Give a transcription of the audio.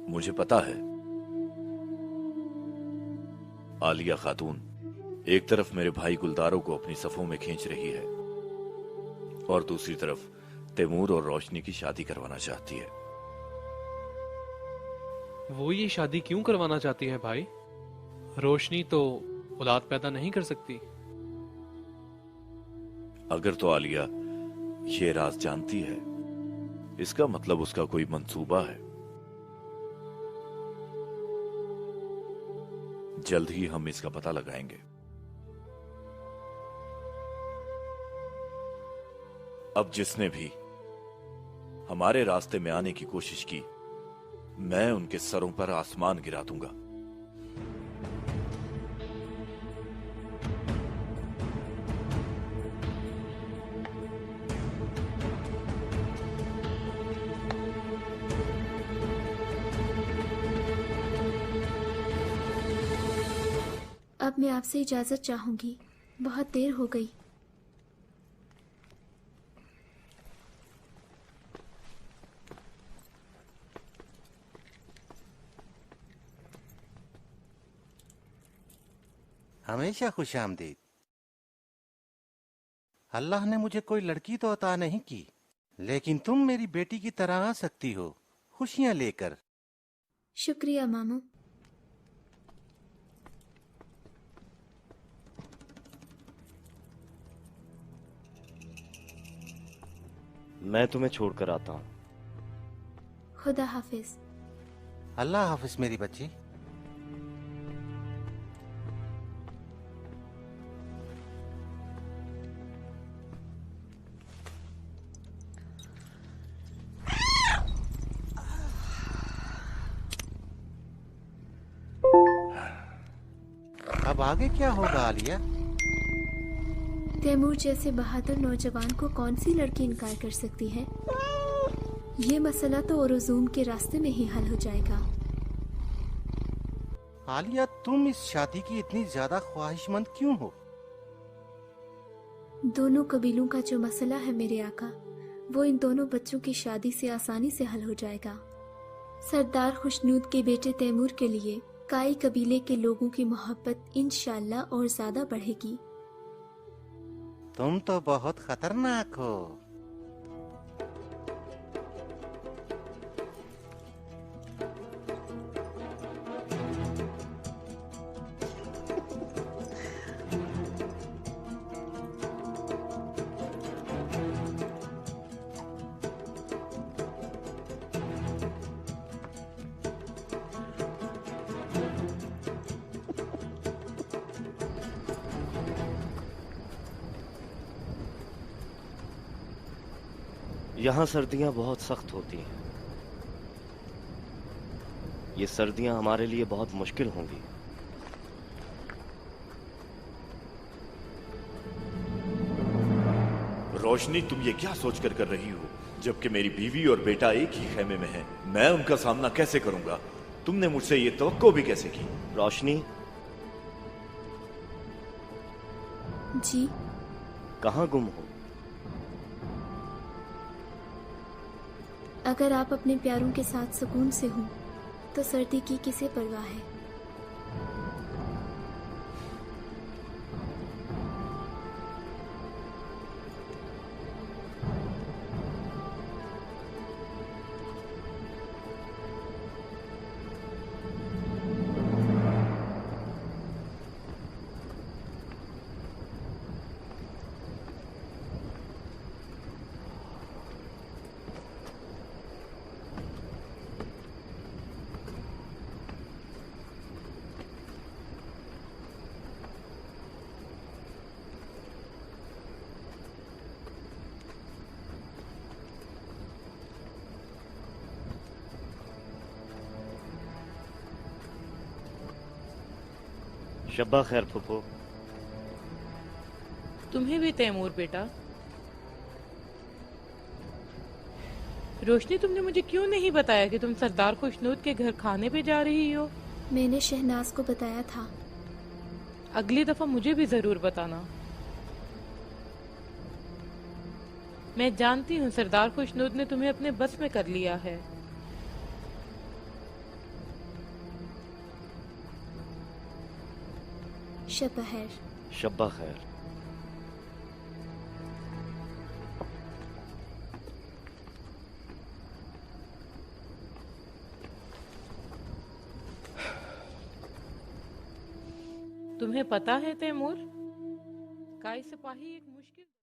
मुझे पता है आलिया खातून एक तरफ मेरे भाई गुलदारों को अपनी सफों में खींच रही है और दूसरी तरफ तैमूर और रोशनी की शादी करवाना चाहती है। वो ये शादी क्यों करवाना चाहती है भाई? रोशनी तो औलाद पैदा नहीं कर सकती। अगर तो आलिया ये राज जानती है, इसका मतलब उसका कोई मंसूबा है। जल्द ही हम इसका पता लगाएंगे। अब जिसने भी हमारे रास्ते में आने की कोशिश की, मैं उनके सरों पर आसमान गिरा दूंगा। अब मैं आपसे इजाजत चाहूंगी, बहुत देर हो गई। हमेशा खुशामदीद। अल्लाह ने मुझे कोई लड़की तो अता नहीं की, लेकिन तुम मेरी बेटी की तरह आ सकती हो, खुशियां लेकर। शुक्रिया मामू। मैं तुम्हें छोड़कर आता हूँ। खुदा हाफिज। अल्लाह हाफिज मेरी बच्ची। अब आगे क्या होगा आलिया? तैमूर जैसे बहादुर नौजवान को कौन सी लड़की इनकार कर सकती है? ये मसला तो ओरोजूम के रास्ते में ही हल हो जाएगा। आलिया, तुम इस शादी की इतनी ज्यादा ख्वाहिशमंद क्यों हो? दोनों कबीलों का जो मसला है मेरे आका, वो इन दोनों बच्चों की शादी से आसानी से हल हो जाएगा। सरदार खुशनूद के बेटे तैमूर के लिए काई कबीले के लोगों की मोहब्बत इंशाअल्लाह और ज्यादा बढ़ेगी। तुम तो बहुत खतरनाक हो। यहाँ सर्दियाँ बहुत सख्त होती हैं। ये सर्दियाँ हमारे लिए बहुत मुश्किल होंगी। रोशनी, तुम ये क्या सोचकर कर रही हो? जबकि मेरी बीवी और बेटा एक ही खेमे में हैं, मैं उनका सामना कैसे करूंगा? तुमने मुझसे ये तवक्को भी कैसे की? रोशनी जी, कहाँ गुम हो? अगर आप अपने प्यारों के साथ सुकून से हो तो सर्दी की किसे परवाह है। शब्बा खैर फुफो। तुम्हें भी तैमूर बेटा। रोशनी, तुमने मुझे क्यों नहीं बताया कि तुम सरदार खुशनूद के घर खाने पे जा रही हो? मैंने शहनाज को बताया था। अगली दफा मुझे भी जरूर बताना। मैं जानती हूँ सरदार खुशनूद ने तुम्हें अपने बस में कर लिया है। शब बखैर। शब्बा खैर। तुम्हें पता है तैमूर, काई सिपाही एक मुश्किल